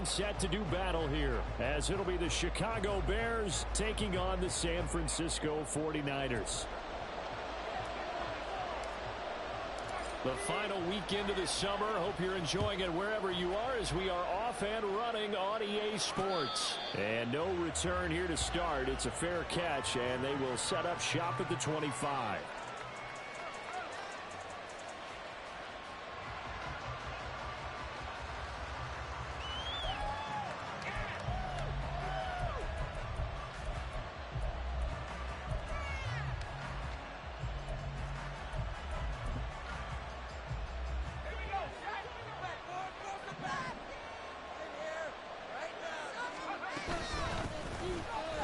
getting set to do battle here, as it'll be the Chicago Bears taking on the San Francisco 49ers. The final weekend of the summer. Hope you're enjoying it wherever you are, as we are off and running on EA Sports. And no return here to start. It's a fair catch, and they will set up shop at the 25.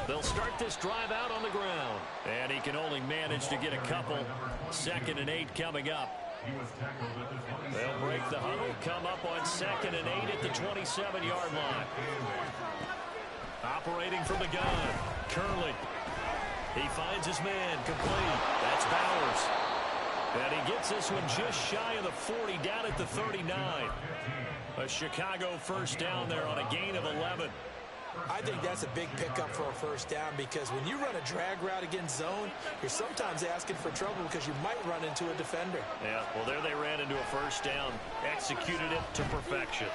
They'll start this drive out on the ground. And he can only manage to get a couple. 2nd and 8 coming up. They'll break the huddle, come up on 2nd and 8 at the 27-yard line. Operating from the gun, Curley. He finds his man, complete. That's Bowers. And he gets this one just shy of the 40, down at the 39. A Chicago first down there on a gain of 11. I think that's a big pickup for a first down, because when you run a drag route against zone, you're sometimes asking for trouble because you might run into a defender. Yeah, well, there they ran into a first down, executed it to perfection.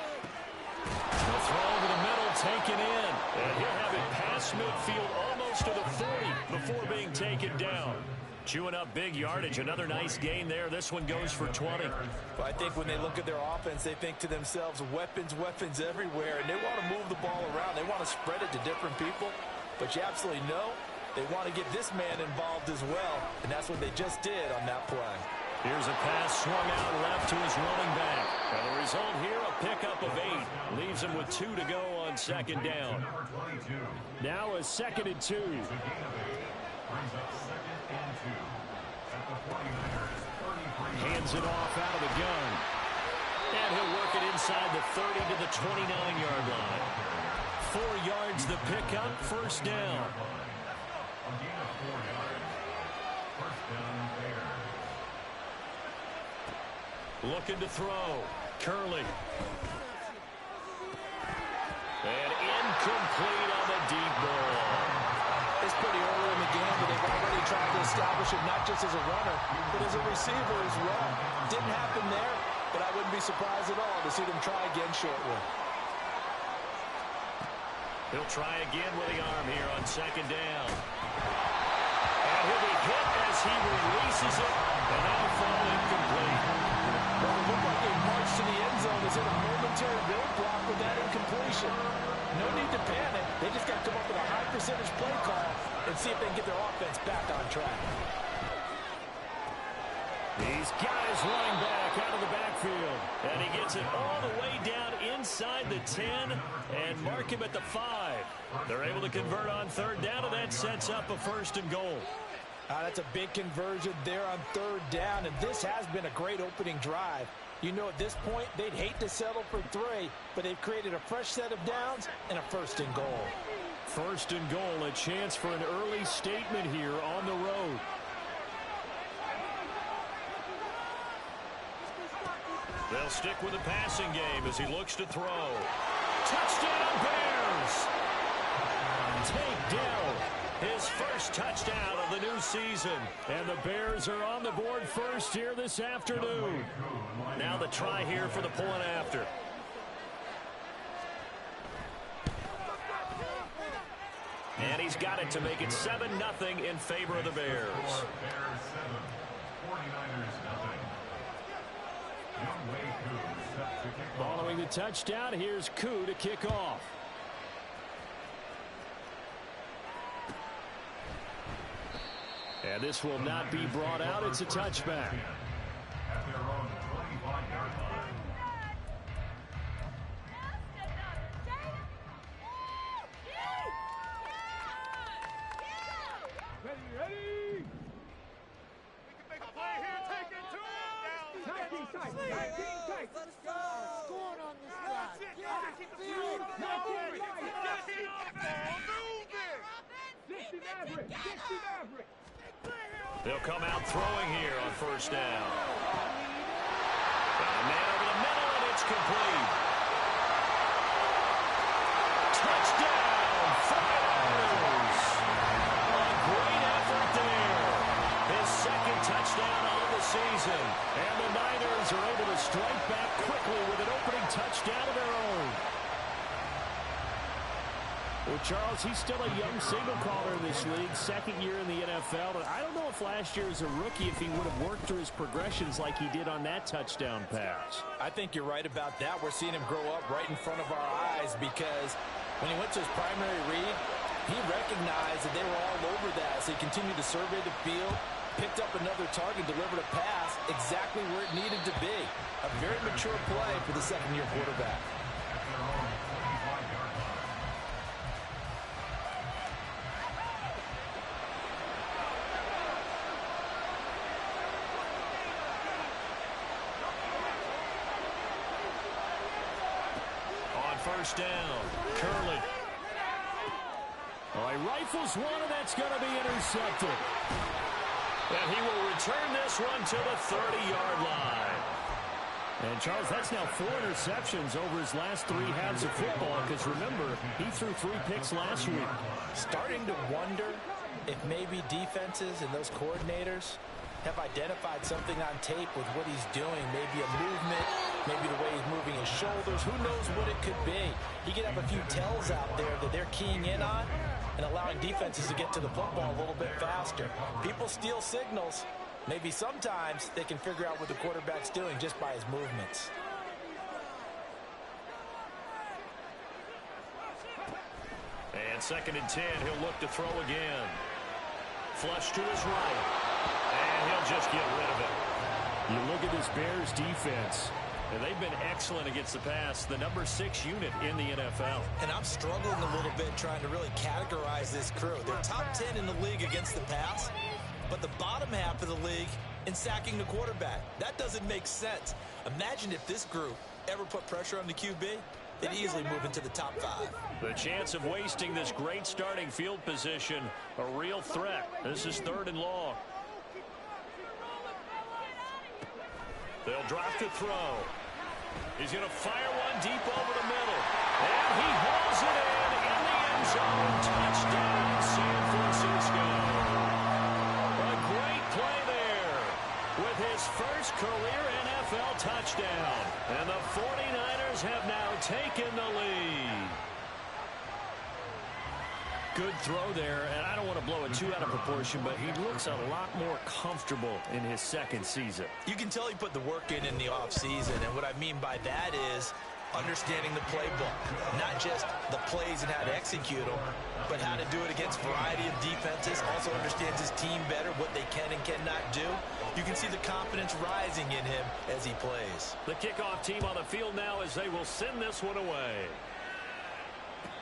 The throw over the middle, taken in, and he'll have it past midfield almost to the 40 before being taken down. Chewing up big yardage. Another nice gain there. This one goes for 20. Well, I think when they look at their offense, they think to themselves, weapons, weapons everywhere, and they want to move the ball around. They want to spread it to different people, but you absolutely know they want to get this man involved as well, and that's what they just did on that play. Here's a pass swung out left to his running back. And the result here, a pickup of 8. Leaves him with 2 to go on 2nd down. Now a 2nd and 2. Hands it off out of the gun. And he'll work it inside the 30 to the 29-yard line. 4 yards the pickup, first down. Looking to throw. Curley. And incomplete on the deep ball. It's pretty early in the game, but they've already tried to establish it not just as a runner, but as a receiver as well. Didn't happen there, but I wouldn't be surprised at all to see them try again shortly. He'll try again with the arm here on 2nd down. And he'll be hit as he releases it, and that'll fall incomplete. Well, it looked like a march to the end zone is in a momentary roadblock with that incompletion. No need to panic. They just got to come up with a high percentage play call and see if they can get their offense back on track. These guys running back out of the backfield. And he gets it all the way down inside the 10 and mark him at the 5. They're able to convert on 3rd down, and that sets up a 1st and goal. That's a big conversion there on 3rd down, and this has been a great opening drive. You know, at this point, they'd hate to settle for 3, but they've created a fresh set of downs and a 1st and goal. 1st and goal, a chance for an early statement here on the road. They'll stick with the passing game as he looks to throw. Touchdown, Bears! Tank Dell, his first touchdown of the new season. And the Bears are on the board first here this afternoon. Now the try here for the point after. And he's got it to make it 7-0 in favor of the Bears. Following the touchdown, here's Koo to kick off. And this will not be brought out. It's a touchback. They'll come out throwing here on 1st down. Got a man over the middle, and it's complete. Touchdown, Flyers! A great effort there. His second touchdown on the season. And the Niners are able to strike back quickly with an opening touchdown of their own. Well, Charles, he's still a young signal caller in this league, second year in the NFL. And I don't know if last year as a rookie, if he would have worked through his progressions like he did on that touchdown pass. I think you're right about that. We're seeing him grow up right in front of our eyes because when he went to his primary read, he recognized that they were all over that. So he continued to survey the field, picked up another target, delivered a pass exactly where it needed to be. A very mature play for the second-year quarterback. First down, Curley. Oh, he rifles one, and that's going to be intercepted. And he will return this one to the 30-yard line. And, Charles, that's now 4 interceptions over his last 3 halves of football, because, remember, he threw 3 picks last week. Starting to wonder if maybe defenses and those coordinators have identified something on tape with what he's doing. Maybe a movement, maybe the way he's moving his shoulders. Who knows what it could be? He could have a few tells out there that they're keying in on and allowing defenses to get to the football a little bit faster. People steal signals. Maybe sometimes they can figure out what the quarterback's doing just by his movements. And 2nd and 10, he'll look to throw again. Flush to his right. And he'll just get rid of it. You look at this Bears defense, and they've been excellent against the pass, the number 6 unit in the NFL. And I'm struggling a little bit trying to really categorize this crew. They're top 10 in the league against the pass, but the bottom half of the league in sacking the quarterback. That doesn't make sense. Imagine if this group ever put pressure on the QB, they'd easily move into the top 5. The chance of wasting this great starting field position, a real threat. This is 3rd and long. They'll drop to throw. He's going to fire one deep over the middle. And he hauls it in the end zone. Touchdown, San Francisco. A great play there with his first career NFL touchdown. And the 49ers have now taken the lead. Good throw there, and I don't want to blow it too out of proportion, but he looks a lot more comfortable in his second season. You can tell he put the work in the offseason, and what I mean by that is understanding the playbook. Not just the plays and how to execute them, but how to do it against a variety of defenses. Also understands his team better, what they can and cannot do. You can see the confidence rising in him as he plays. The kickoff team on the field now as they will send this one away.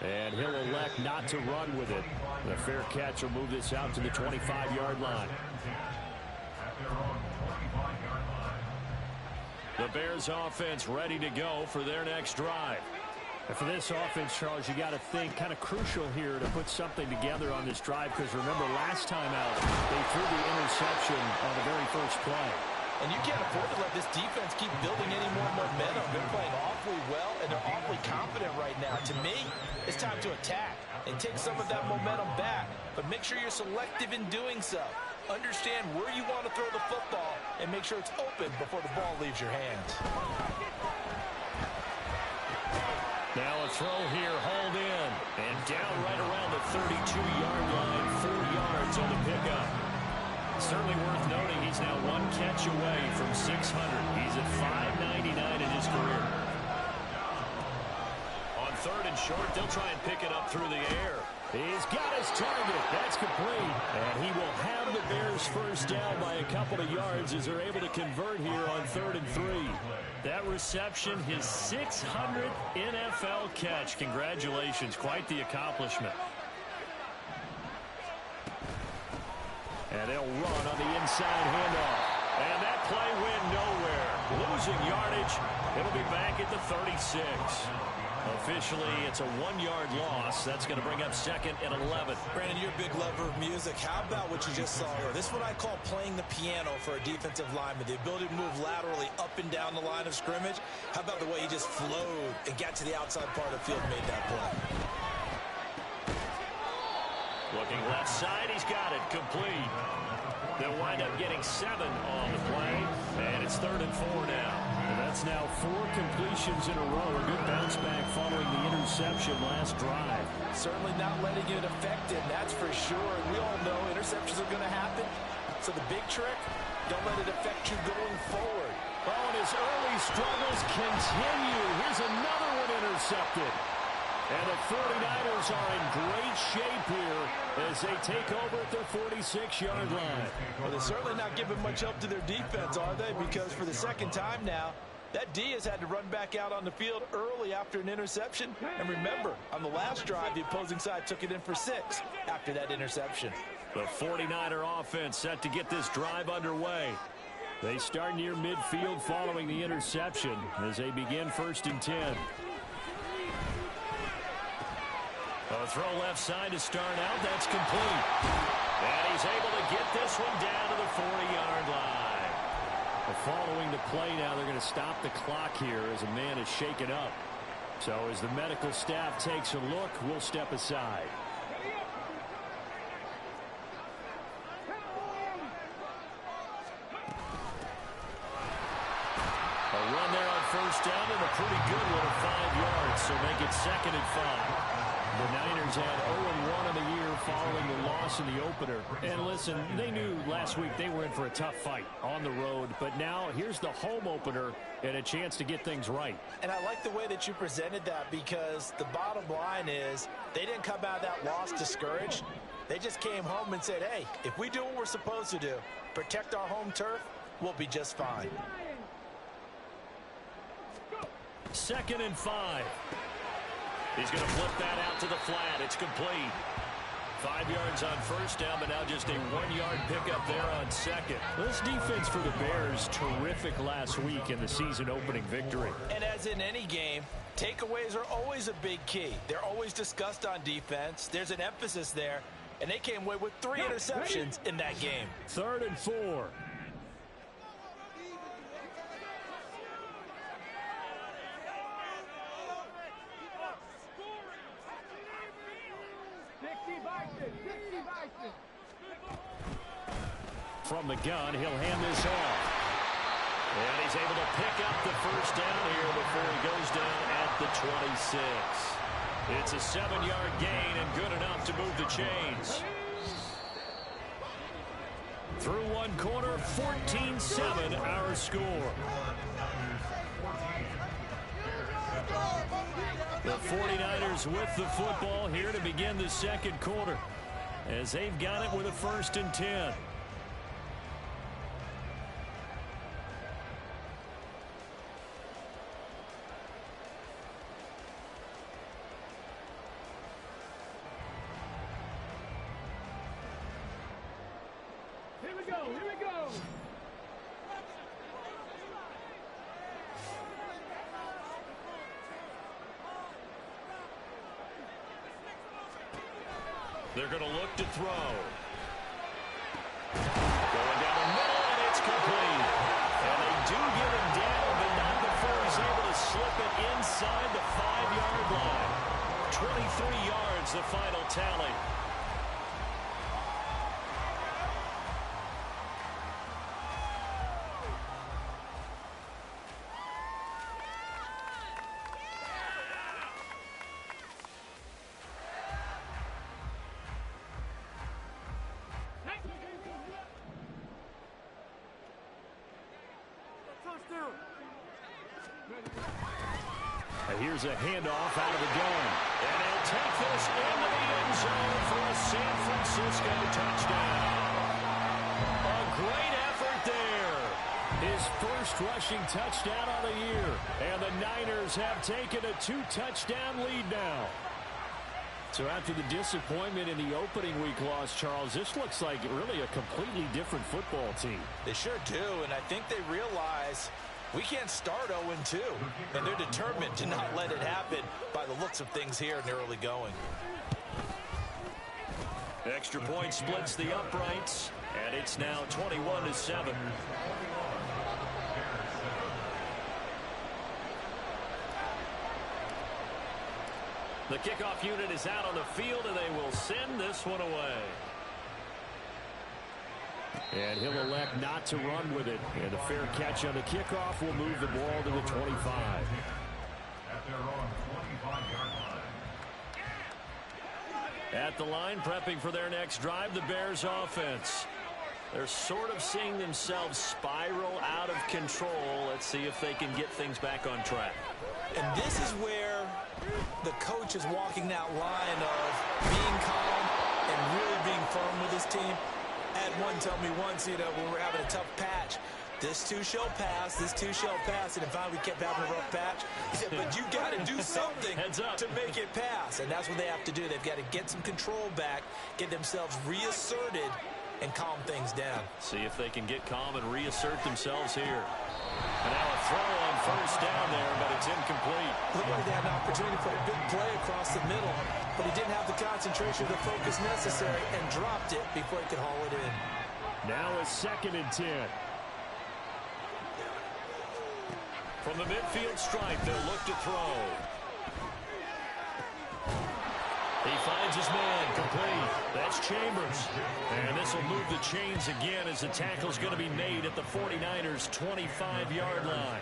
And he'll elect not to run with it. The fair catch will move this out to the 25-yard line. The Bears offense ready to go for their next drive. And for this offense, Charles, you got to think kind of crucial here to put something together on this drive, because remember last time out they threw the interception on the very first play. And you can't afford to let this defense keep building any more momentum. They're playing awfully well, and they're awfully confident right now. To me, it's time to attack and take some of that momentum back. But make sure you're selective in doing so. Understand where you want to throw the football and make sure it's open before the ball leaves your hands. Now a throw here, hauled in. And down right around the 32-yard line, 4 yards on the pickup. Certainly worth noting he's now 1 catch away from 600. He's at 599 in his career. On 3rd and short, they'll try and pick it up through the air. He's got his target. That's complete. And he will have the Bears first down by a couple of yards as they're able to convert here on 3rd and 3. That reception, his 600th NFL catch. Congratulations. Quite the accomplishment. And they'll run on the inside handoff. And that play went nowhere. Losing yardage. It'll be back at the 36. Officially, it's a 1-yard loss. That's going to bring up 2nd and 11. Brandon, you're a big lover of music. How about what you just saw here? This is what I call playing the piano for a defensive lineman. The ability to move laterally up and down the line of scrimmage. How about the way he just flowed and got to the outside part of the field and made that play? got it complete. They'll wind up getting 7 on the play, and it's 3rd and 4 now. And that's now 4 completions in a row. A good bounce back following the interception last drive. Certainly not letting it affect him, that's for sure. And we all know interceptions are going to happen. So the big trick, don't let it affect you going forward. Oh, and his early struggles continue. Here's another one intercepted. And the 49ers are in great shape here as they take over at their 46-yard line. Well, they're certainly not giving much help to their defense, are they? Because for the second time now, that D has had to run back out on the field early after an interception. And remember, on the last drive, the opposing side took it in for 6 after that interception. The 49er offense set to get this drive underway. They start near midfield following the interception as they begin 1st and 10. A throw left side to start out. That's complete. And he's able to get this one down to the 40-yard line. Following the play now, they're going to stop the clock here as a man is shaken up. So as the medical staff takes a look, we'll step aside. A run there on 1st down and a pretty good one of 5 yards. So make it 2nd and 5. The Niners had 0-1 in the year following the loss in the opener. And listen, they knew last week they were in for a tough fight on the road. But now here's the home opener and a chance to get things right. And I like the way that you presented that, because the bottom line is they didn't come out of that loss discouraged. They just came home and said, hey, if we do what we're supposed to do, protect our home turf, we'll be just fine. 2nd and 5. He's going to flip that out to the flat. It's complete. 5 yards on 1st down, but now just a 1-yard pickup there on 2nd. This defense for the Bears, terrific last week in the season-opening victory. And as in any game, takeaways are always a big key. They're always discussed on defense. There's an emphasis there, and they came away with 3 interceptions in that game. 3rd and 4. From the gun, he'll hand this off. And he's able to pick up the 1st down here before he goes down at the 26. It's a 7-yard gain and good enough to move the chains. Through one quarter, 14-7 our score. The 49ers with the football here to begin the 2nd quarter as they've got it with a 1st and 10. Here we go. They're going to look to throw. Going down the middle, and it's complete. And they do get him down, but not before he's able to slip it inside the 5-yard line. 23 yards, the final tally. Here's a handoff out of the gun. And he'll take this into the end zone for a San Francisco touchdown. A great effort there. His first rushing touchdown of the year. And the Niners have taken a 2-touchdown lead now. So after the disappointment in the opening week loss, Charles, this looks like really a completely different football team. They sure do, and I think they realize we can't start 0-2, and they're determined to not let it happen by the looks of things here in the early going. Extra point splits the uprights, and it's now 21-7. The kickoff unit is out on the field, and they will send this one away. And he'll elect not to run with it. And a fair catch on the kickoff will move the ball to the 25. At the line, prepping for their next drive, the Bears offense. They're sort of seeing themselves spiral out of control. Let's see if they can get things back on track. And this is where the coach is walking that line of being calm and really being firm with his team. I had one tell me once, when we were having a tough patch, this too shall pass, this too shall pass. And finally we kept having a rough patch. He said, but you got to do something to make it pass. And that's what they have to do. They've got to get some control back, get themselves reasserted, and calm things down. See if they can get calm and reassert themselves here. And now a throw on first down there, but it's incomplete. Looked like they had an opportunity for a big play across the middle, but he didn't have the concentration or the focus necessary and dropped it before he could haul it in. Now a 2nd and 10. From the midfield stripe, they'll look to throw. He finds his man, complete. That's Chambers. And this will move the chains again as the tackle's going to be made at the 49ers' 25-yard line.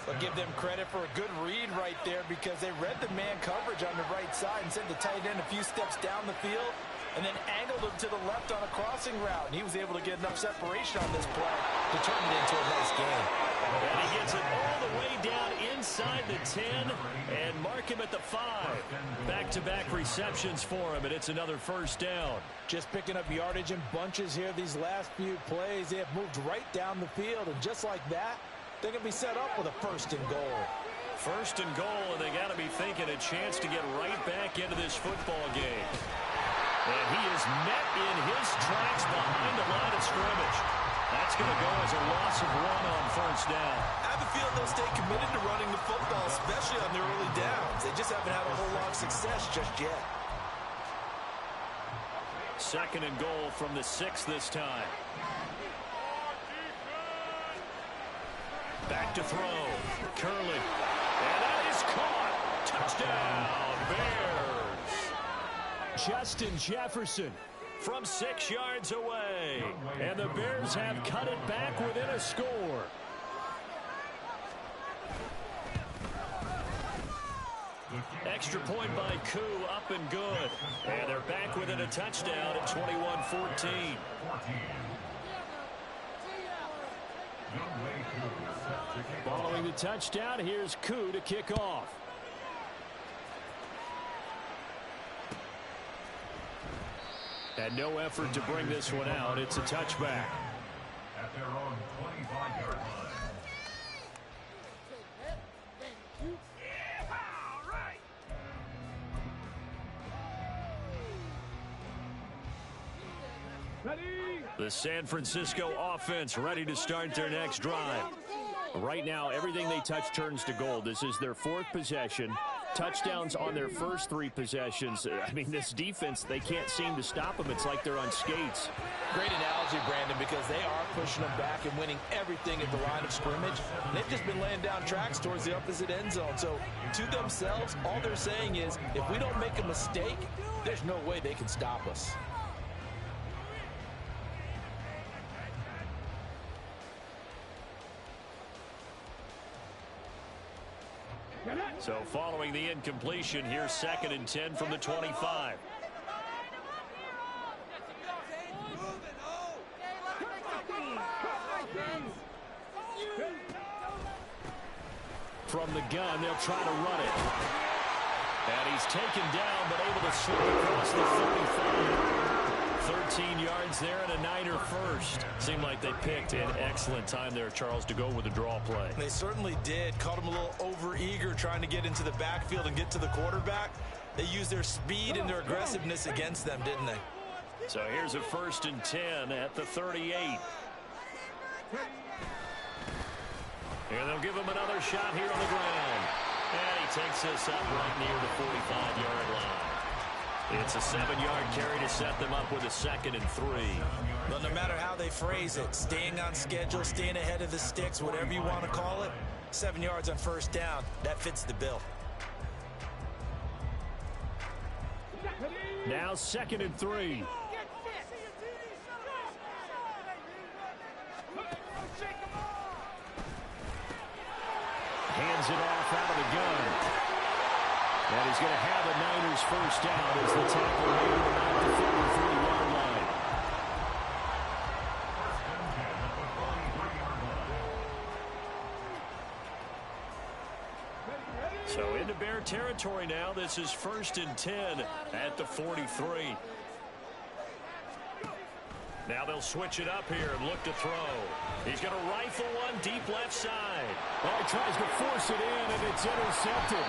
I'll give them credit for a good read right there because they read the man coverage on the right side and sent the tight end a few steps down the field and then angled him to the left on a crossing route. And he was able to get enough separation on this play to turn it into a nice game. And he gets it all the way down inside the 10 and mark him at the 5. Back-to-back receptions for him, and it's another first down. Just picking up yardage in bunches here these last few plays. They have moved right down the field, and just like that, they're going to be set up with a 1st and goal. 1st and goal, and they got to be thinking a chance to get right back into this football game. And he is met in his tracks behind the line of scrimmage. That's going to go as a loss of 1 on first down. I have a feeling they'll stay committed to running the football, especially on their early downs. They just haven't had a whole lot of success just yet. 2nd and goal from the 6 this time. Back to throw. Curling. And that is caught. Touchdown, Bears. Justin Jefferson from 6 yards away. And the Bears have cut it back within a score. Extra point by Koo, up and good. And they're back within a touchdown at 21-14. Following the touchdown, here's Koo to kick off. And no effort to bring this one out. It's a touchback. At their own 25-yard line. The San Francisco offense ready to start their next drive. Right now, everything they touch turns to gold. This is their 4th possession. Touchdowns on their first 3 possessions. I mean, this defense, they can't seem to stop them. It's like they're on skates. Great analogy, Brandon, because they are pushing them back and winning everything at the line of scrimmage. They've just been laying down tracks towards the opposite end zone. So, to themselves, all they're saying is, if we don't make a mistake, there's no way they can stop us. So following the incompletion, here's 2nd and 10 from the 25. From the gun, they'll try to run it. And he's taken down, but able to slip across the 45. 13 yards there and a Niner first. Seemed like they picked an excellent time there, Charles, to go with the draw play. They certainly did. Caught him a little over-eager trying to get into the backfield and get to the quarterback. They used their speed and their aggressiveness against them, didn't they? So here's a 1st and 10 at the 38. And they'll give him another shot here on the ground. And he takes this up right near the 45-yard line. It's a 7-yard carry to set them up with a 2nd and 3. But no matter how they phrase it, staying on schedule, staying ahead of the sticks, whatever you want to call it, 7 yards on first down, that fits the bill. Now 2nd and 3. is going to have a Niners first down as the tackle made at the 43-yard line. So into Bear territory now. This is 1st and 10 at the 43. Now they'll switch it up here and look to throw. He's going to rifle one deep left side. Well, he tries to force it in, and it's intercepted.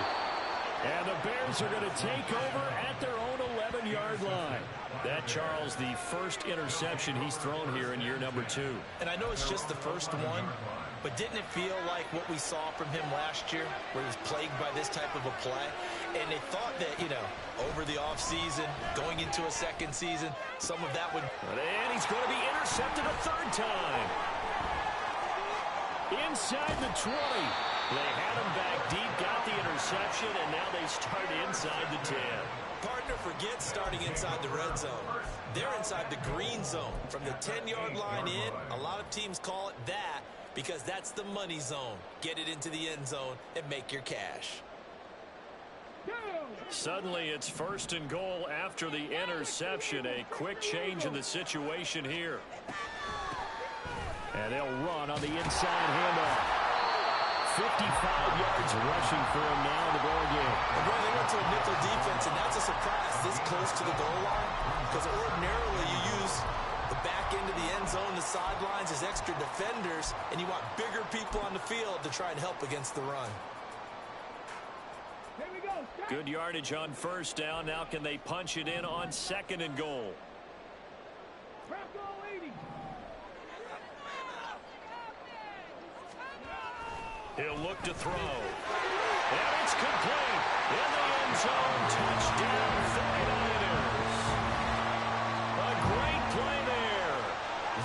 And the Bears are going to take over at their own 11-yard line. That, Charles, the first interception he's thrown here in year number 2. And I know it's just the first one, but didn't it feel like what we saw from him last year, where he was plagued by this type of a play? And they thought that, you know, over the offseason, going into a second season, some of that would... And he's going to be intercepted a third time. Inside the 20. They had him back deep, got the interception, and now they start inside the 10. Partner forgets starting inside the red zone. They're inside the green zone. From the 10-yard line in, a lot of teams call it that because that's the money zone. Get it into the end zone and make your cash. Suddenly it's 1st and goal after the interception. A quick change in the situation here. And they'll run on the inside handoff. 55 yards rushing for him now in the ball game. And boy, they went to a nickel defense, and that's a surprise this close to the goal line, because ordinarily you use the back end of the end zone, the sidelines as extra defenders, and you want bigger people on the field to try and help against the run. Good yardage on 1st down. Now can they punch it in on 2nd and goal? He'll look to throw. And it's complete. In the end zone. Touchdown 49ers. A great play there.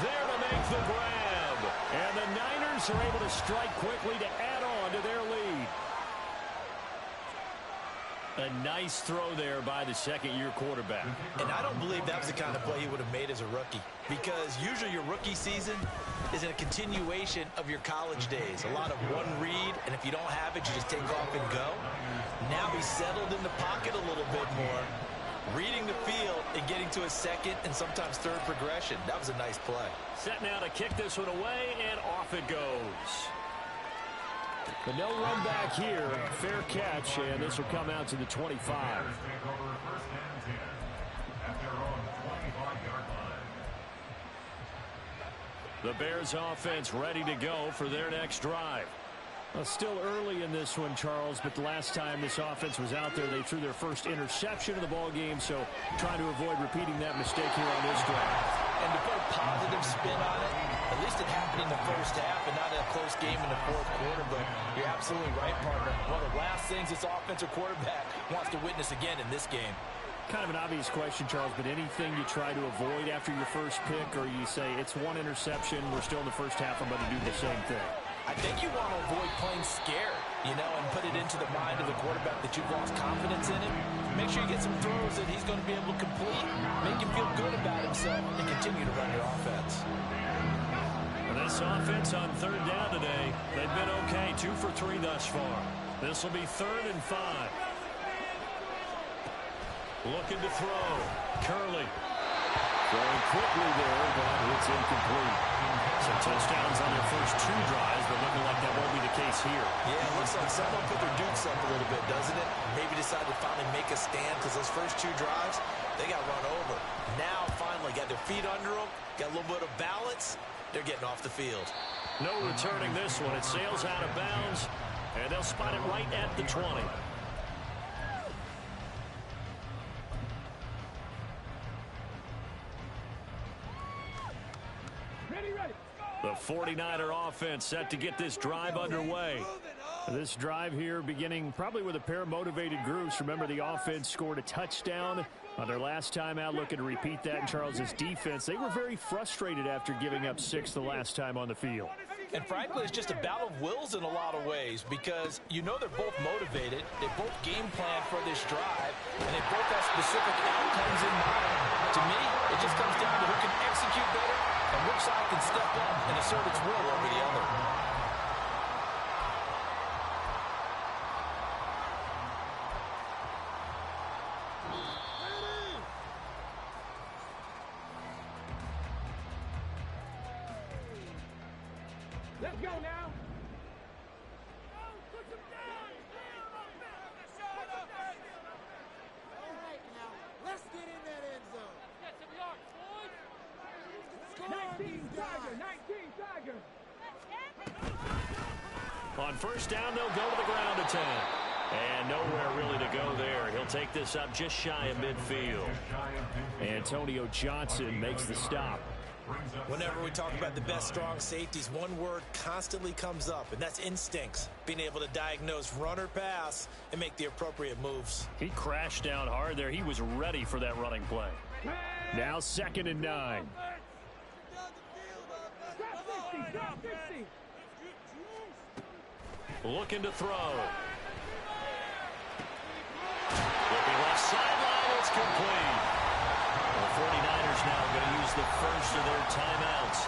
There to make the grab. And the Niners are able to strike quickly to add on to their lead. A nice throw there by the second-year quarterback. And I don't believe that was the kind of play he would have made as a rookie, because usually your rookie season is a continuation of your college days. A lot of one read, and if you don't have it, you just take off and go. Now he's settled in the pocket a little bit more, reading the field and getting to a second and sometimes third progression. That was a nice play. Set now to kick this one away, and off it goes. But no run back here. Fair catch, and this will come out to the 25. The Bears offense ready to go for their next drive. Well, still early in this one, Charles, but the last time this offense was out there, they threw their first interception of the ball game, so trying to avoid repeating that mistake here on this drive. And to put a positive spin on it, at least it happened in the first half and not a close game in the fourth quarter, but you're absolutely right, partner. One of the last things this offensive quarterback wants to witness again in this game. Kind of an obvious question, Charles, but anything you try to avoid after your first pick, or you say it's one interception, we're still in the first half, I'm going to do the same thing? I think you want to avoid playing scared, you know, and put it into the mind of the quarterback that you've lost confidence in him. Make sure you get some throws that he's going to be able to complete, make him feel good about himself, and continue to run your offense. This offense on 3rd down today, they've been okay, 2 for 3 thus far. This will be 3rd and 5. Looking to throw. Curley. Throwing quickly there, but it's incomplete. So touchdowns on their first 2 drives, but looking like that won't be the case here. Yeah, it looks like someone put their dukes up a little bit, doesn't it? Maybe decided to finally make a stand, because those first 2 drives, they got run over. Now, finally, got their feet under them, got a little bit of balance. They're getting off the field. No returning this one. It sails out of bounds, and they'll spot it right at the 20. The 49er offense set to get this drive underway. This drive here beginning probably with a pair of motivated groups. Remember, the offense scored a touchdown on their last time out, looking to repeat that in Charles's defense. They were very frustrated after giving up 6 the last time on the field. And frankly, it's just a battle of wills in a lot of ways, because you know they're both motivated, they both game plan for this drive, and they both have specific outcomes in mind. To me, it just comes down to who can execute better and which side can step up and assert its will over the other. Let's go now. All right, now, let's get in that end zone. Get some yards, boys. Score on 19 these Tiger, guys. 19 Tiger. On first down, they'll go to the ground attack. And nowhere really to go there. He'll take this up just shy of midfield. Antonio Johnson makes the stop. Whenever we talk about the best strong safeties, one word constantly comes up, and that's instincts. Being able to diagnose run or pass and make the appropriate moves. He crashed down hard there. He was ready for that running play. Now 2nd and 9. Drop 60. Looking to throw. Looking left sideline. It's complete. The 49ers now going to use the first of their timeouts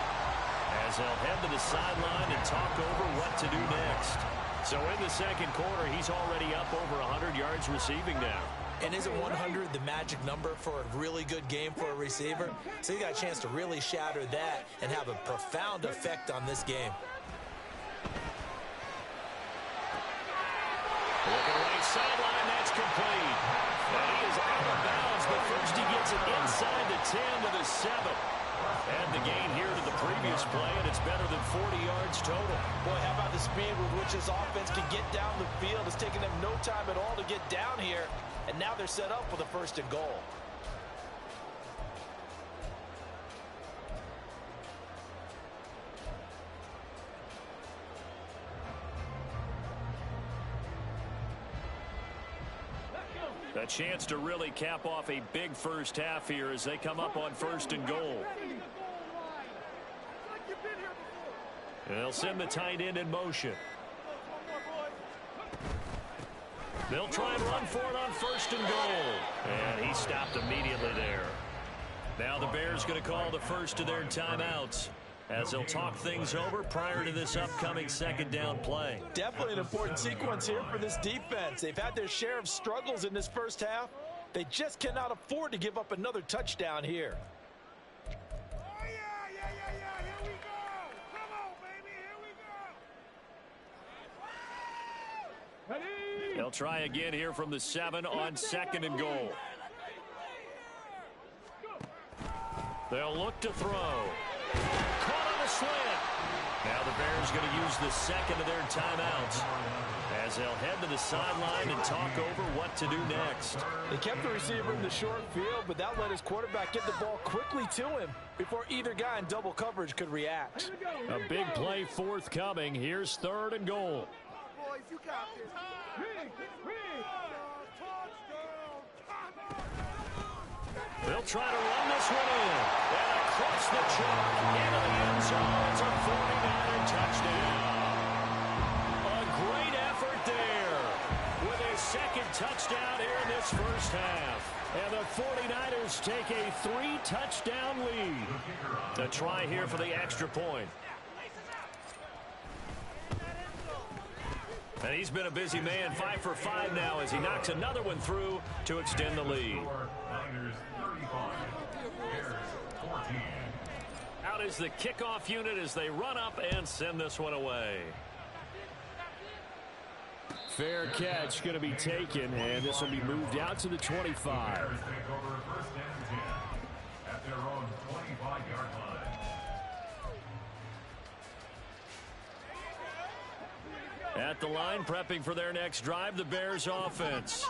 as they'll head to the sideline and talk over what to do next. So in the second quarter, he's already up over 100 yards receiving now. And isn't 100 the magic number for a really good game for a receiver? So you got a chance to really shatter that and have a profound effect on this game. Looking right sideline, that's complete. And he is out of bounds, but first he gets it inside the 10 to the 7. And the gain here to the previous play, and it's better than 40 yards total. Boy, how about the speed with which this offense can get down the field? It's taken them no time at all to get down here, and now they're set up for the 1st and goal. A chance to really cap off a big first half here as they come up on 1st and goal. They'll send the tight end in motion. They'll try and run for it on 1st and goal. And he stopped immediately there. Now the Bears going to call the first of their timeouts as they'll talk things over prior to this upcoming 2nd down play. Definitely an important sequence here for this defense. They've had their share of struggles in this first half. They just cannot afford to give up another touchdown here. Oh, yeah. Here we go. Come on, baby. Here we go. They'll try again here from the 7 on 2nd and goal. They'll look to throw. Caught on a slant. Now the Bears going to use the 2nd of their timeouts as they'll head to the sideline and talk over what to do next. They kept the receiver in the short field, but that let his quarterback get the ball quickly to him before either guy in double coverage could react. A big play forthcoming. Here's 3rd and goal. Boys, you got this. They'll try to run this one in. And across the chalk into the end zone. It's a 49er touchdown. A great effort there with his 2nd touchdown here in this first half. And the 49ers take a 3-touchdown lead. The try here for the extra point. And he's been a busy man, 5 for 5 now as he knocks another one through to extend the lead. Niners 35, Bears 14. Out is the kickoff unit as they run up and send this one away. Fair catch going to be taken, and this will be moved out to the 25. Bears take over 1st and 10 at their own 25-yard line. At the line, prepping for their next drive, the Bears offense.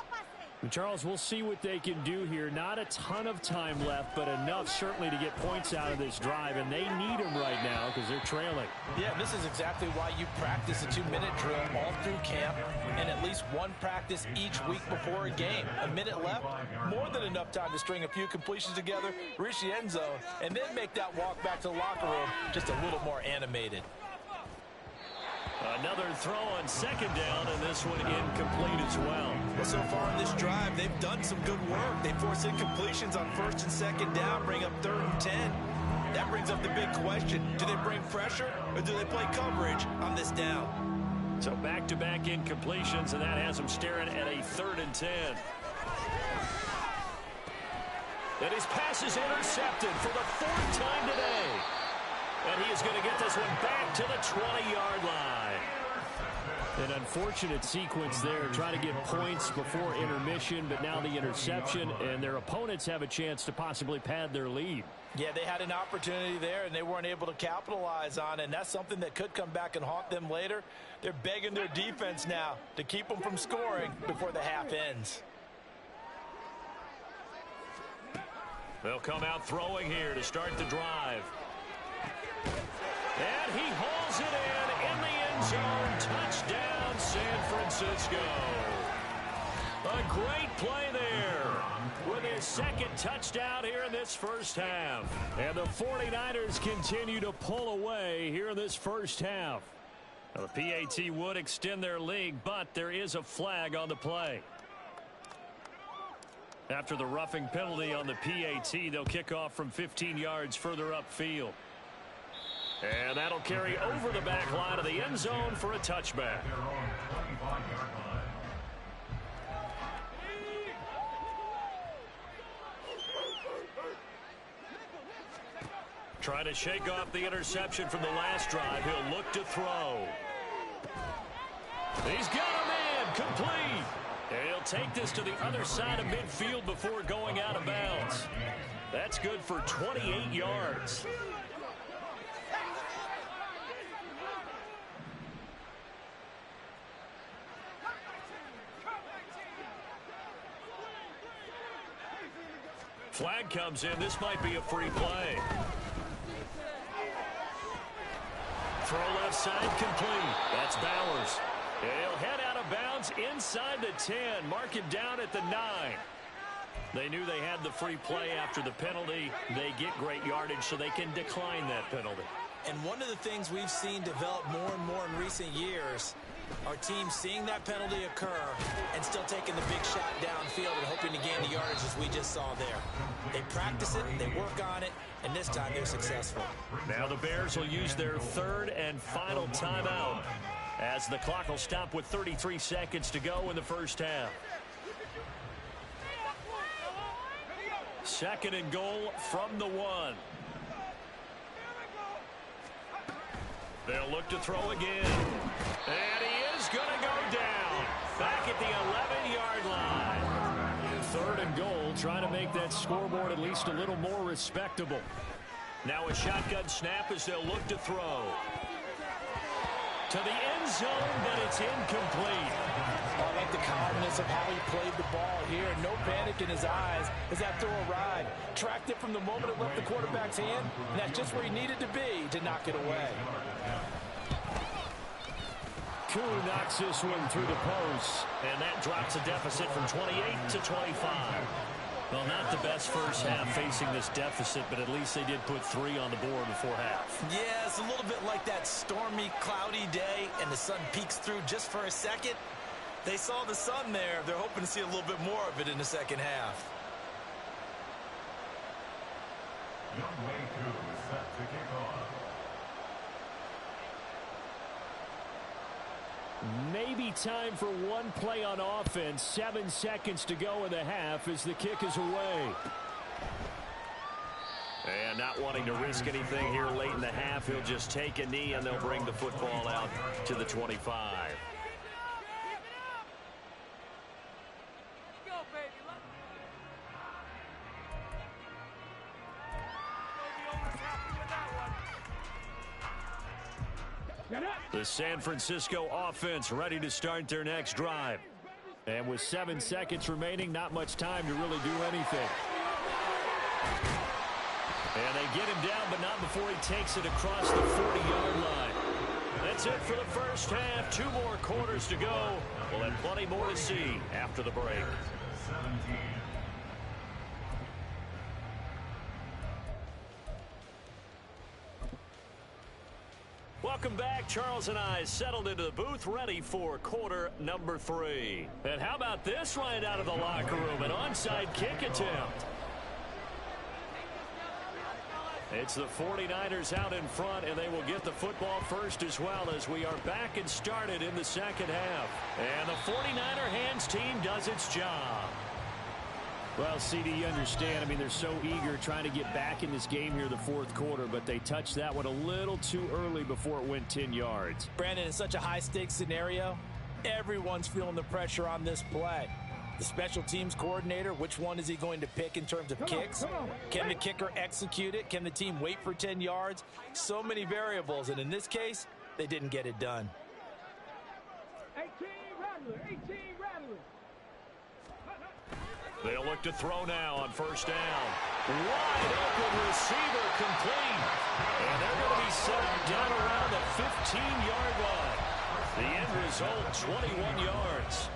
And Charles, we'll see what they can do here. Not a ton of time left, but enough certainly to get points out of this drive, and they need them right now because they're trailing. Yeah, this is exactly why you practice a 2-minute drill all through camp and at least one practice each week before a game. A minute left, more than enough time to string a few completions together, reach the end zone, and then make that walk back to the locker room just a little more animated. Another throw on 2nd down, and this one incomplete as well. Well, so far in this drive, they've done some good work. They force incompletions on 1st and 2nd down, bring up 3rd and 10. That brings up the big question. Do they bring pressure, or do they play coverage on this down? So back-to-back incompletions, and that has them staring at a 3rd and 10. And his pass is intercepted for the 4th time today. And he is going to get this one back to the 20-yard line. An unfortunate sequence there, trying to get points before intermission, but now the interception, and their opponents have a chance to possibly pad their lead. Yeah, they had an opportunity there, and they weren't able to capitalize on it, and that's something that could come back and haunt them later. They're begging their defense now to keep them from scoring before the half ends. They'll come out throwing here to start the drive. And he hauls it in the end zone. Touchdown, San Francisco. A great play there with his second touchdown here in this first half. And the 49ers continue to pull away here in this first half. Now, the PAT would extend their lead, but there is a flag on the play. After the roughing penalty on the PAT, they'll kick off from 15 yards further upfield. And that'll carry over the back line of the end zone for a touchback. Trying to shake off the interception from the last drive. He'll look to throw. He's got a man complete. And he'll take this to the other side of midfield before going out of bounds. That's good for 28 yards. Flag comes in. This might be a free play. Throw left side complete. That's Bowers. He'll head out of bounds inside the 10. Mark him down at the 9. They knew they had the free play after the penalty. They get great yardage, so they can decline that penalty. And one of the things we've seen develop more and more in recent years are teams seeing that penalty occur and still taking the big shot downfield and hoping to gain the yardage as we just saw there. They practice it, they work on it, and this time they're successful. Now the Bears will use their third and final timeout as the clock will stop with 33 seconds to go in the first half. Second and goal from the 1. They'll look to throw again. And he is going to go down. Back at the 11-yard line. Third and goal, trying to make that scoreboard at least a little more respectable. Now a shotgun snap as they'll look to throw. To the end zone, but it's incomplete. I like the calmness of how he played the ball here. No panic in his eyes as that throw arrived. Tracked it from the moment it left the quarterback's hand, and that's just where he needed to be to knock it away. Koo knocks this one through the post, and that drops a deficit from 28 to 25. Well, not the best first half facing this deficit, but at least they did put 3 on the board before half. Yeah, it's a little bit like that stormy, cloudy day, and the sun peeks through just for a second. They saw the sun there. They're hoping to see a little bit more of it in the second half. Young Wei Koo is set to kick off. Maybe time for one play on offense. 7 seconds to go in the half as the kick is away. And not wanting to risk anything here late in the half, he'll just take a knee and they'll bring the football out to the 25. Go, baby. The San Francisco offense ready to start their next drive. And with 7 seconds remaining, not much time to really do anything. And they get him down, but not before he takes it across the 40-yard line. That's it for the first half. 2 more quarters to go. We'll have plenty more to see after the break. 17. Welcome back. Charles and I settled into the booth, ready for quarter number 3. And how about this right out of the locker room? An onside kick attempt. It's the 49ers out in front, and they will get the football first as well as we are back and started in the second half. And the 49er hands team does its job. Well, CD, you understand. I mean, they're so eager trying to get back in this game here the fourth quarter, but they touched that one a little too early before it went 10 yards. Brandon, in such a high-stakes scenario, everyone's feeling the pressure on this play. The special teams coordinator, which one is he going to pick in terms of kicks? Can the kicker execute it? Can the team wait for 10 yards? So many variables, and in this case, they didn't get it done. 18 Rattler, 18 Rattler. They'll look to throw now on first down. Wide open receiver complete. And they're going to be set down around the 15-yard line. The end result, 21 yards.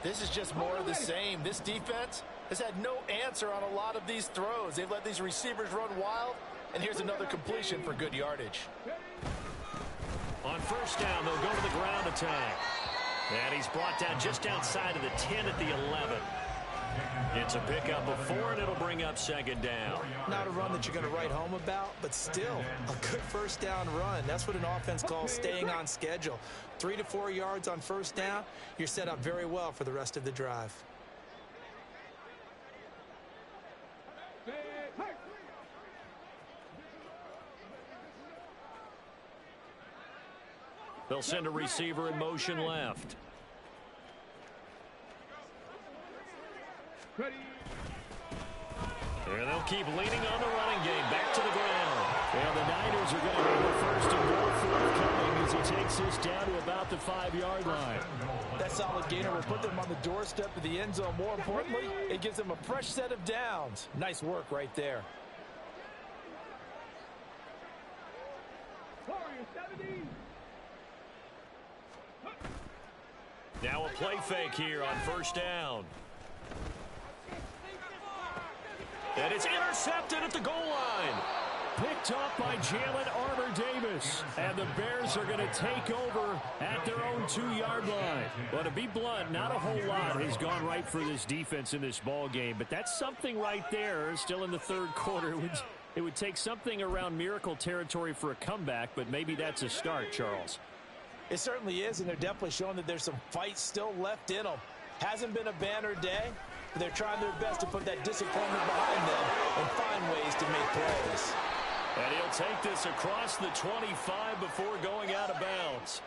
This is just more of the same. This defense has had no answer on a lot of these throws. They've let these receivers run wild, and here's another completion for good yardage. On first down, they'll go to the ground attack. And he's brought down just outside of the 10 at the 11. It's a pickup of 4, and it'll bring up second down. Not a run that you're going to write home about, but still a good first down run. That's what an offense calls staying on schedule. 3 to 4 yards on first down, you're set up very well for the rest of the drive. They'll send a receiver in motion left. And they'll keep leaning on the running game. Back to the ground. And the Niners are going to have a first and goal forthcoming as he takes this down to about the 5-yard line. That solid gainer will put them on the doorstep of the end zone. More importantly, it gives them a fresh set of downs. Nice work right there. Now a play fake here on first down. And it's intercepted at the goal line. Picked off by Jalen Armour-Davis. And the Bears are going to take over at their own 2-yard line. Well, to be blunt, not a whole lot has gone right for this defense in this ball game. But that's something right there. Still in the third quarter. It would take something around miracle territory for a comeback, but maybe that's a start, Charles. It certainly is, and they're definitely showing that there's some fight still left in them. Hasn't been a banner day, but they're trying their best to put that disappointment behind them and find ways to make plays. And he'll take this across the 25 before going out of bounds.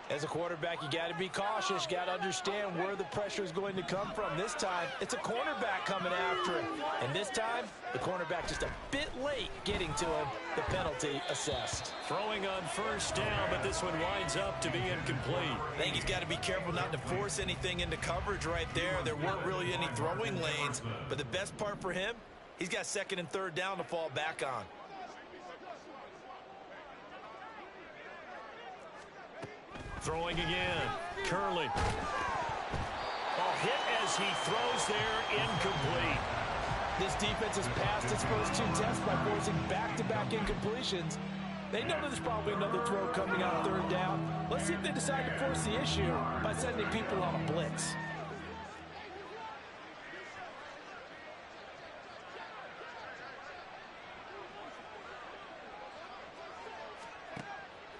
As a quarterback, you got to be cautious. You got to understand where the pressure is going to come from. This time, it's a cornerback coming after him. And this time, the cornerback just a bit late getting to him. The penalty assessed. Throwing on first down, but this one winds up to be incomplete. I think he's got to be careful not to force anything into coverage right there. There weren't really any throwing lanes. But the best part for him, he's got second and third down to fall back on. Throwing again. Curley. A hit as he throws there, incomplete. This defense has passed its first 2 tests by forcing back-to-back incompletions. They know there's probably another throw coming on third down. Let's see if they decide to force the issue by sending people on a blitz.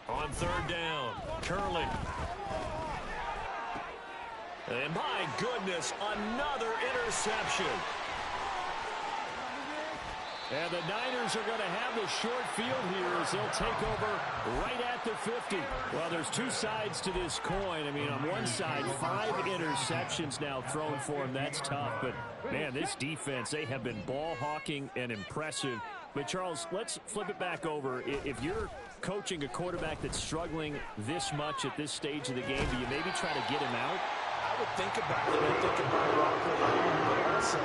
On third down, Curley. And my goodness, another interception. And the Niners are going to have the short field here as they'll take over right at the 50. Well, there's 2 sides to this coin. I mean, on one side, 5 interceptions now thrown for him. That's tough. But, man, this defense, they have been ball hawking and impressive. But, Charles, let's flip it back over. If you're coaching a quarterback that's struggling this much at this stage of the game, do you maybe try to get him out? I would think about it. I think about it awkwardly, but also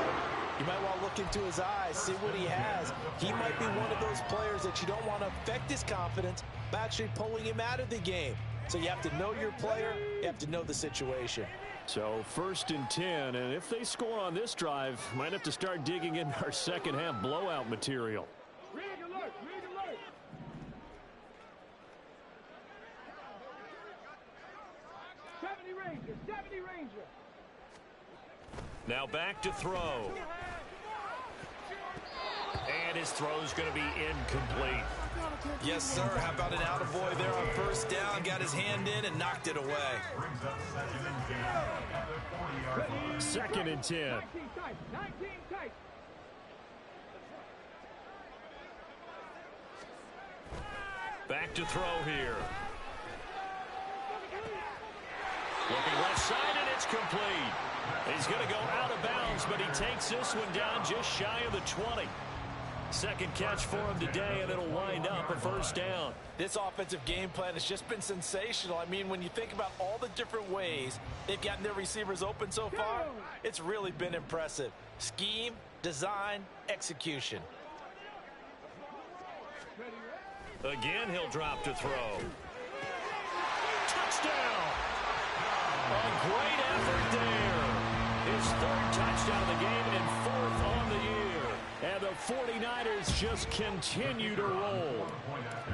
you might want to look into his eyes, see what he has. He might be one of those players that you don't want to affect his confidence by actually pulling him out of the game. So you have to know your player. You have to know the situation. So 1st and 10, and if they score on this drive, might have to start digging in our second half blowout material. Rig alert, rig alert. Ranger, 70 Ranger. Now back to throw. And his throw's going to be incomplete. Yes, sir. How about an attaboy there on first down? Got his hand in and knocked it away. Second and 10. 19 tight. 19 tight. Back to throw here. Looking left side, and it's complete. He's going to go out of bounds, but he takes this one down just shy of the 20. Second catch for him today, and it'll wind up a first down. This offensive game plan has just been sensational. I mean, when you think about all the different ways they've gotten their receivers open so far, it's really been impressive. Scheme, design, execution. Again, he'll drop to throw. Touchdown! A great effort there. His third touchdown of the game and fourth on the year. And the 49ers just continue to roll.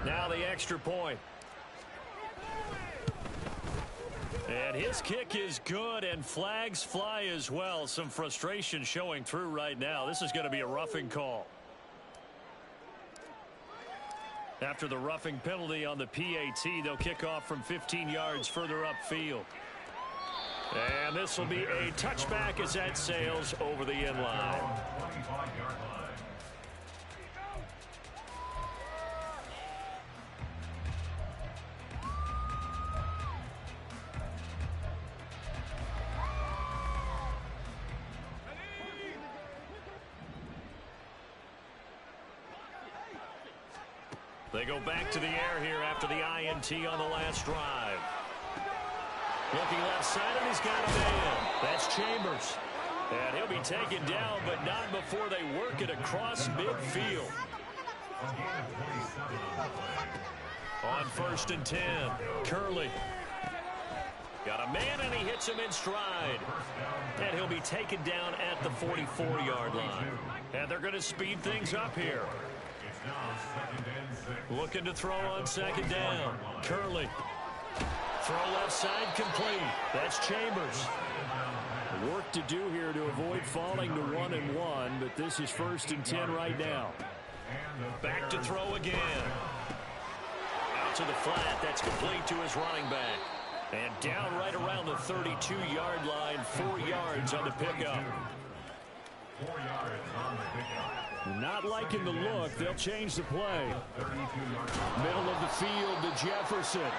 Now the extra point. And his kick is good, and flags fly as well. Some frustration showing through right now. This is going to be a roughing call. After the roughing penalty on the PAT, they'll kick off from 15 yards further upfield. And this will be a touchback as that sails over the end line. They go back to the air here after the INT on the last drive. Looking left side, and he's got a man. That's Chambers. And he'll be taken down, but not before they work it across midfield. On first and 10, Curley. Got a man, and he hits him in stride. And he'll be taken down at the 44-yard line. And they're going to speed things up here. Looking to throw on second down. Curley. Throw left side complete. That's Chambers. Work to do here to avoid falling to 1-1, but this is first and 10 right now. Back to throw again. Out to the flat. That's complete to his running back. And down right around the 32-yard line. 4 yards on the pickup. 4 yards on the pickup. Not liking the look. They'll change the play. Middle of the field to Jefferson.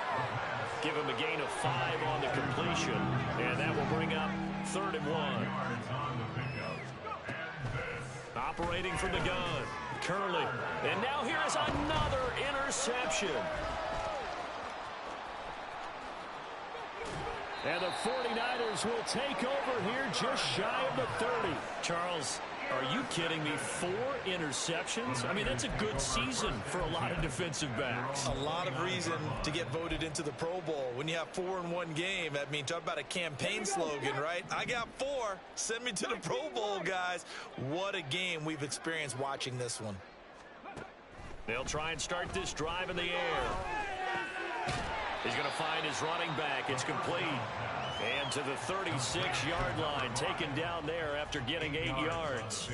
Give him a gain of 5 on the completion. And that will bring up 3rd and 1. Operating from the gun. Curley. And now here is another interception. And the 49ers will take over here just shy of the 30. Charles, are you kidding me? 4 interceptions? I mean, that's a good season for a lot of defensive backs. A lot of reason to get voted into the Pro Bowl. When you have 4 in one game, I mean, talk about a campaign slogan, right? I got 4. Send me to the Pro Bowl, guys. What a game we've experienced watching this one. They'll try and start this drive in the air. He's going to find his running back. It's complete. And to the 36-yard line, taken down there after getting 8 yards.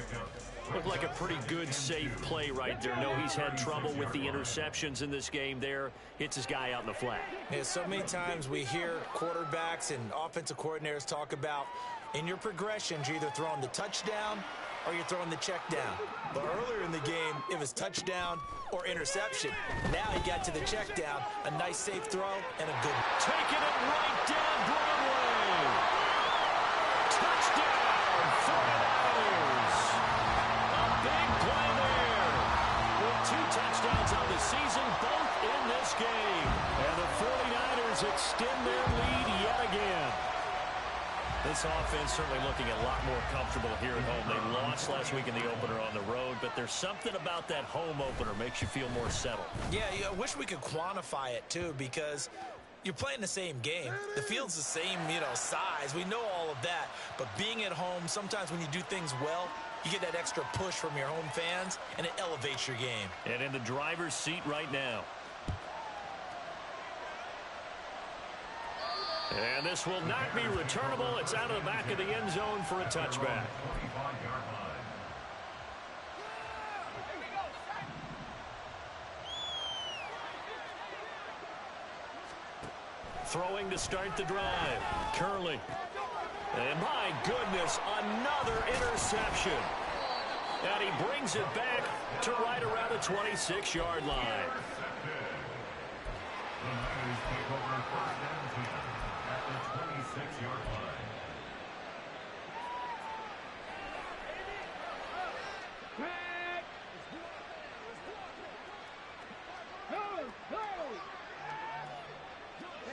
Looked like a pretty good, safe play right there. No, he's had trouble with the interceptions in this game there. Hits his guy out in the flat. Yeah, so many times we hear quarterbacks and offensive coordinators talk about in your progressions, you're either throwing the touchdown or you're throwing the check down. But earlier in the game, it was touchdown or interception. Now he got to the check down, a nice safe throw, and a good one. Taking it right down Broadway. Touchdown, 49ers. A big play there. With 2 touchdowns on the season, both in this game. And the 49ers extend their lead yet again. This offense certainly looking a lot more comfortable here at home. They lost last week in the opener on the road, but there's something about that home opener makes you feel more settled. Yeah, I wish we could quantify it, too, because you're playing the same game. The field's the same, size. We know all of that. But being at home, sometimes when you do things well, you get that extra push from your home fans, and it elevates your game. And in the driver's seat right now. And this will not be returnable. It's out of the back of the end zone for a touchback. Throwing to start the drive. Curley. And my goodness, another interception. And he brings it back to right around the 26-yard line. The Niners take over first and 10 at the 26-yard line.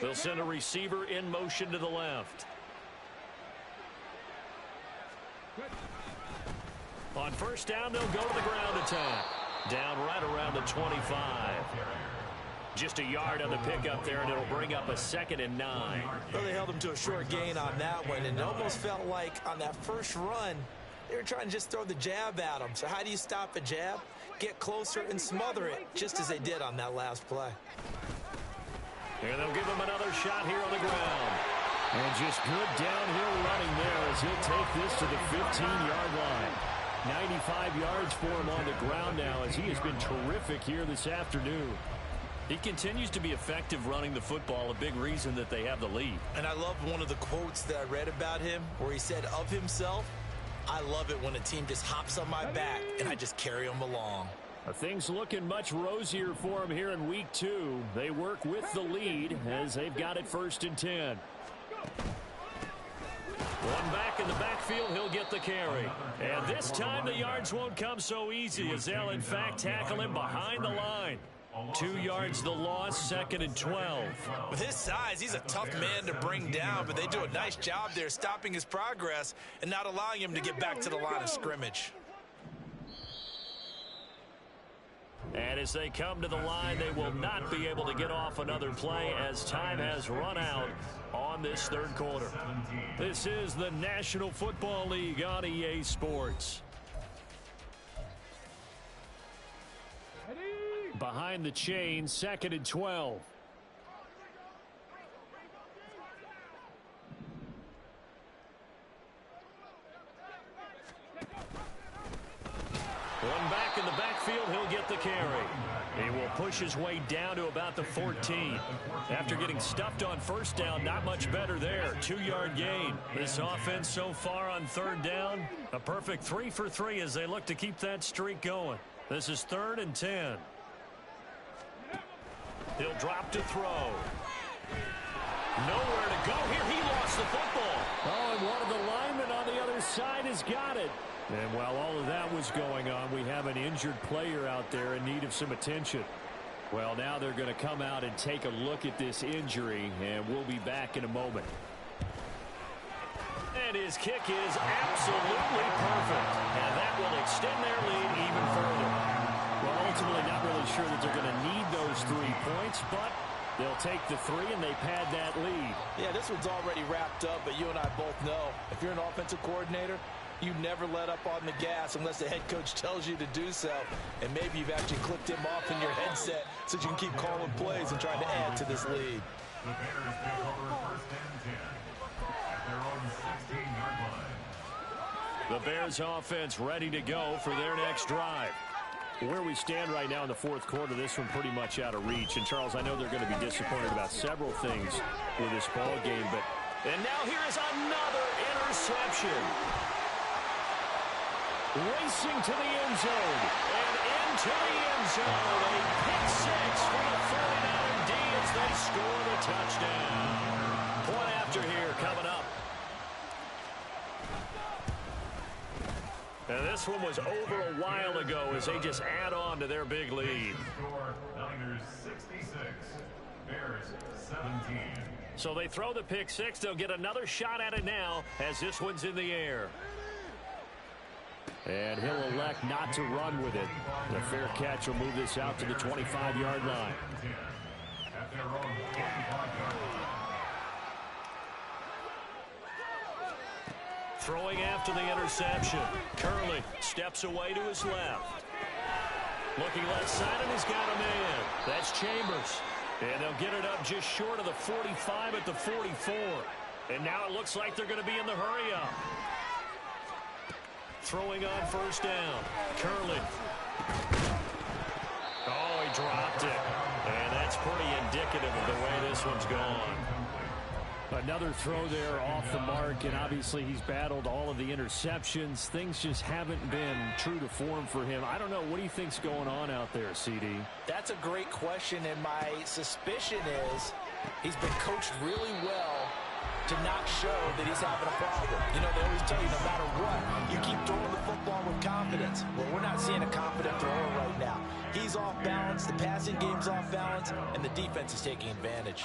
They'll send a receiver in motion to the left. On first down, they'll go to the ground attack. Down right around the 25. Just a yard on the pickup there, and it'll bring up a 2nd and 9. Well, they held him to a short gain on that one, and it almost felt like on that first run, they were trying to just throw the jab at him. So how do you stop a jab? Get closer and smother it, just as they did on that last play. And they'll give him another shot here on the ground. And just good downhill running there as he'll take this to the 15-yard line. 95 yards for him on the ground now as he has been terrific here this afternoon. He continues to be effective running the football, a big reason that they have the lead. And I love one of the quotes that I read about him where he said of himself, "I love it when a team just hops on my back and I just carry them along." Things looking much rosier for him here in week 2. They work with the lead as they've got it 1st and 10. One back in the backfield, he'll get the carry. And this time the yards won't come so easy as they'll in fact tackle him behind the line. 2 yards the loss, 2nd and 12. With his size, he's a tough man to bring down, but they do a nice job there stopping his progress and not allowing him to get back to the line of scrimmage. And as they come to the line, they will not be able to get off another play as time has run out on this 3rd quarter. This is the National Football League on EA Sports. Behind the chain, 2nd and 12. One back in the backfield, he'll get the carry. He will push his way down to about the 14. After getting stuffed on first down, not much better there. 2-yard gain. This offense so far on 3rd down, a perfect 3 for 3 as they look to keep that streak going. This is 3rd and 10. He'll drop to throw. Nowhere to go here. He lost the football. Oh, and one of the linemen on the other side has got it. And while all of that was going on, we have an injured player out there in need of some attention. Well, now they're going to come out and take a look at this injury, and we'll be back in a moment. And his kick is absolutely perfect. And that will extend their lead even further. Well, ultimately not really sure that they're going to need those 3 points, but they'll take the 3 and they pad that lead. Yeah, this one's already wrapped up, but you and I both know if you're an offensive coordinator, you never let up on the gas unless the head coach tells you to do so. And maybe you've actually clicked him off in your headset so you can keep calling plays and trying to add to this lead. The Bears take over 1st and 10 at their own 16-yard line. The Bears offense ready to go for their next drive. Where we stand right now in the 4th quarter, this one pretty much out of reach. And, Charles, I know they're going to be disappointed about several things with this ball game. And now here is another interception. Racing to the end zone. And into the end zone. A pick 6 for the 49er D as they score the touchdown. Point after here coming up. And this one was over a while ago as they just add on to their big lead. Score, Niners 66, Bears 17. So they throw the pick 6. They'll get another shot at it now as this one's in the air. And he'll elect not to run with it. The fair catch will move this out to the 25-yard line. At their own 25-yard line. Throwing after the interception. Curley steps away to his left. Looking left side, and he's got a man. That's Chambers. And they'll get it up just short of the 45 at the 44. And now it looks like they're going to be in the hurry-up. Throwing on first down. Curley. Oh, he dropped it. And that's pretty indicative of the way this one's gone. Another throw there off the mark, and obviously he's battled all of the interceptions. Things just haven't been true to form for him. I don't know. What do you think's going on out there, CD? That's a great question, and my suspicion is he's been coached really well to not show that he's having a problem. You know, they always tell you no matter what, you keep throwing the football with confidence. Well, we're not seeing a confident thrower right now. He's off balance, the passing game's off balance, and the defense is taking advantage.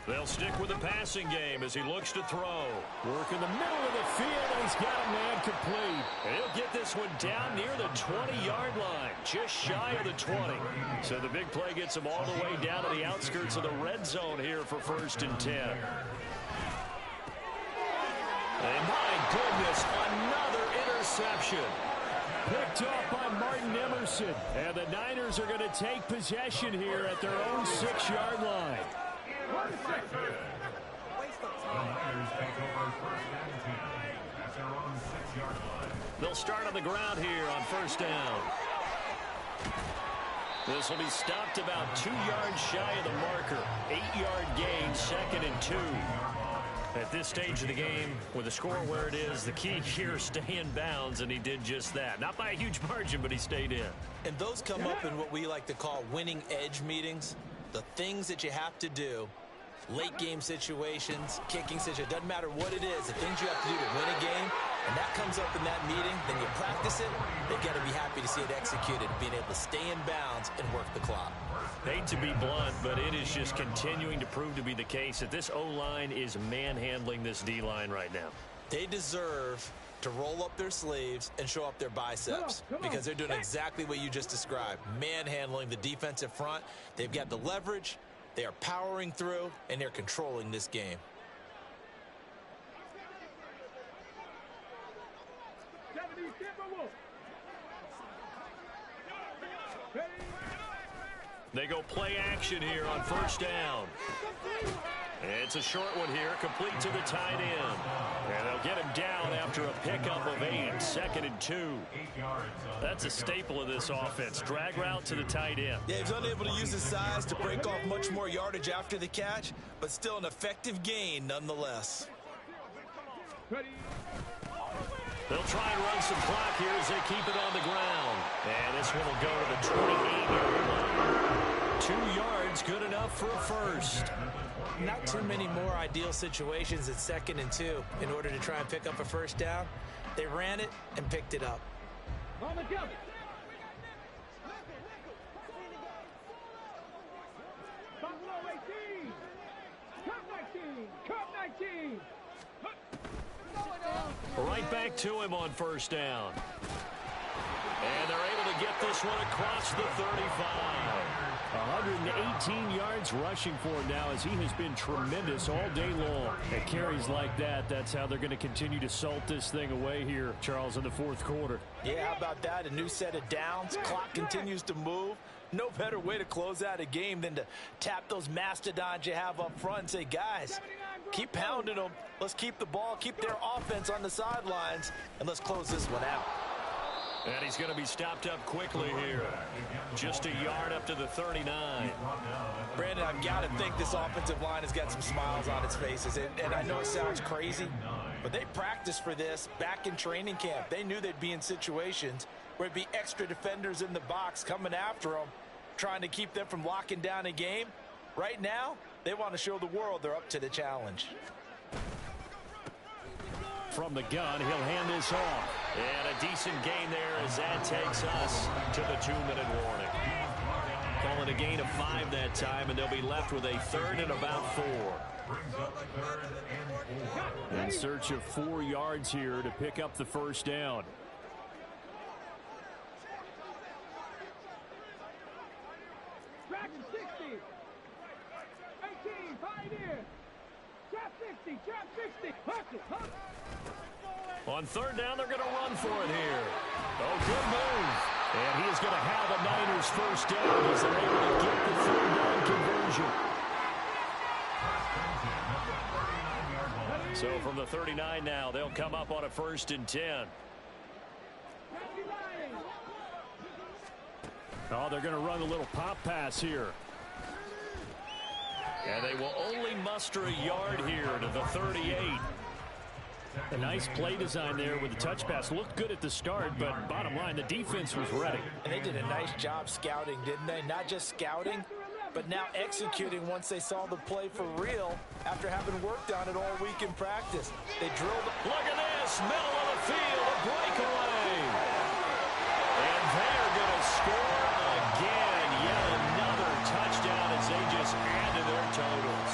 They'll stick with the passing game as he looks to throw. Work in the middle of the field, and he's got a man complete. And he'll get this one down near the 20-yard line, just shy of the 20. So the big play gets him all the way down to the outskirts of the red zone here for 1st and 10. And my goodness, another interception. Picked off by Martin Emerson. And the Niners are going to take possession here at their own 6-yard line. The Niners take over 1st and 10 at their own 6-yard line. They'll start on the ground here on 1st down. This will be stopped about 2 yards shy of the marker. 8-yard gain, 2nd and 2. At this stage of the game, with the score where it is, the key here, stay in bounds, and he did just that. Not by a huge margin, but he stayed in. And those come up in what we like to call winning edge meetings. The things that you have to do, late game situations, kicking situations, doesn't matter what it is, the things you have to do to win a game, and that comes up in that meeting, then you practice it, they've got to be happy to see it executed, being able to stay in bounds and work the clock. Hate to be blunt, but it is just continuing to prove to be the case that this O-line is manhandling this D-line right now. They deserve to roll up their sleeves and show up their biceps because they're doing exactly what you just described, manhandling the defensive front. They've got the leverage, they are powering through, and they're controlling this game. They go play action here on 1st down. It's a short one here, complete to the tight end. And they'll get him down after a pickup of 8, 2nd and 2. That's a staple of this offense. Drag route to the tight end. Yeah, he's unable to use his size to break off much more yardage after the catch, but still an effective gain nonetheless. They'll try and run some clock here as they keep it on the ground. And this one will go to the 28-yard line. 2 yards, good enough for a first. Not too many more ideal situations at 2nd and 2 in order to try and pick up a first down. They ran it and picked it up. On the jump. Buffalo 18. Cup 19. Cup 19. Right back to him on 1st down. And they're able to get this one across the 35. 118 yards rushing for him now as he has been tremendous all day long. At carries like that, that's how they're going to continue to salt this thing away here, Charles, in the 4th quarter. Yeah, how about that? A new set of downs. Clock continues to move. No better way to close out a game than to tap those mastodons you have up front and say, guys, keep pounding them. Let's keep the ball, keep their offense on the sidelines, and let's close this one out. And he's going to be stopped up quickly here. Just a yard up to the 39. Brandon, I've got to think this offensive line has got some smiles on its faces. And I know it sounds crazy, but they practiced for this back in training camp. They knew they'd be in situations where it'd be extra defenders in the box coming after them, trying to keep them from locking down a game. Right now, they want to show the world they're up to the challenge. From the gun, he'll hand this off. And a decent gain there as that takes us to the 2-minute warning. Calling a gain of 5 that time, and they'll be left with a 3rd and about 4. In search of 4 yards here to pick up the first down. Track 60. 18. Pioneer. Trap 60. Trap 60. Hustle. Hustle. On 3rd down, they're going to run for it here. Oh, good move. And he is going to have the Niners first down as they're able to get the 3rd down conversion. So from the 39 now, they'll come up on a 1st and 10. Oh, they're going to run a little pop pass here. And they will only muster a yard here to the 38. A nice play design there with the touch pass. Looked good at the start, but bottom line, the defense was ready. And they did a nice job scouting, didn't they? Not just scouting, but now executing once they saw the play for real after having worked on it all week in practice. They drilled. Look at this, middle of the field, a breakaway. And they're going to score again. Yet another touchdown as they just add to their totals.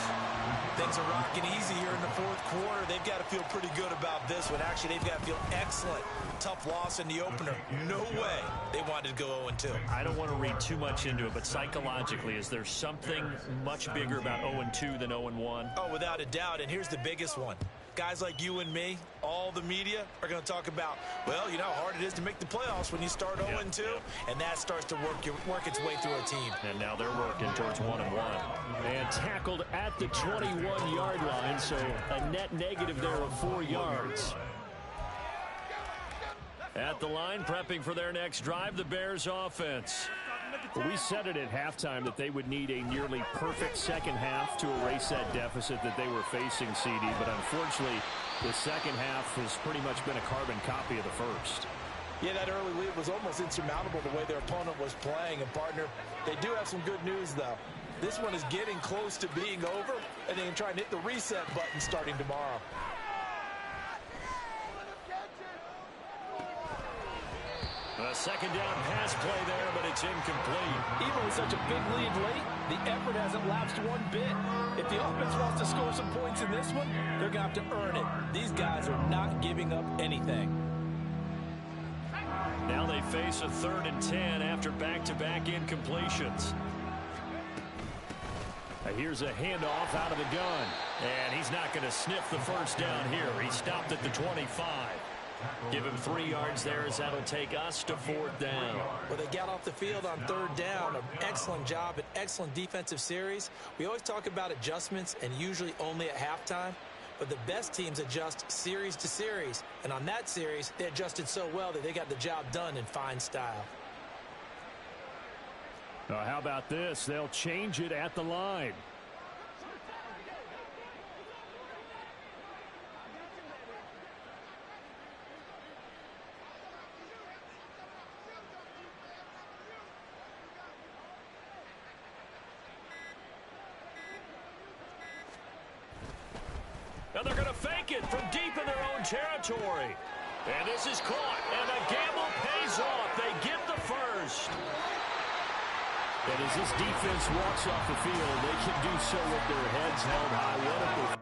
Things are rocking easy here in the fourth quarter. They've got to feel pretty good about this one. Actually, they've got to feel excellent. Tough loss in the opener. No way they wanted to go 0-2. I don't want to read too much into it, but psychologically, is there something much bigger about 0-2 than 0-1? Oh, without a doubt. And here's the biggest one. Guys like you and me, all the media, are going to talk about, well, you know how hard it is to make the playoffs when you start 0-2, and that starts to work its way through a team. And now they're working towards 1-1. And tackled at the 21-yard line, so a net negative there of 4 yards. At the line, prepping for their next drive, the Bears offense. We said it at halftime that they would need a nearly perfect second half to erase that deficit that they were facing, CD. But unfortunately, the second half has pretty much been a carbon copy of the first. Yeah, that early lead was almost insurmountable the way their opponent was playing. And, partner, they do have some good news, though. This one is getting close to being over, and they can try and hit the reset button starting tomorrow. A second down pass play there, but it's incomplete. Even with such a big lead late, the effort hasn't lapsed one bit. If the offense wants to score some points in this one, they're going to have to earn it. These guys are not giving up anything. Now they face a 3rd and 10 after back-to-back incompletions. Here's a handoff out of the gun. And he's not going to sniff the first down here. He stopped at the 25. Give him 3 yards there as that'll take us to 4th down. Well, they got off the field on 3rd down. An excellent job, an excellent defensive series. We always talk about adjustments and usually only at halftime. But the best teams adjust series to series. And on that series, they adjusted so well that they got the job done in fine style. How about this? They'll change it at the line. Now they're going to fake it from deep in their own territory. And this is caught, and the gamble pays off. They get the first. And as this defense walks off the field, they can do so with their heads held high. What a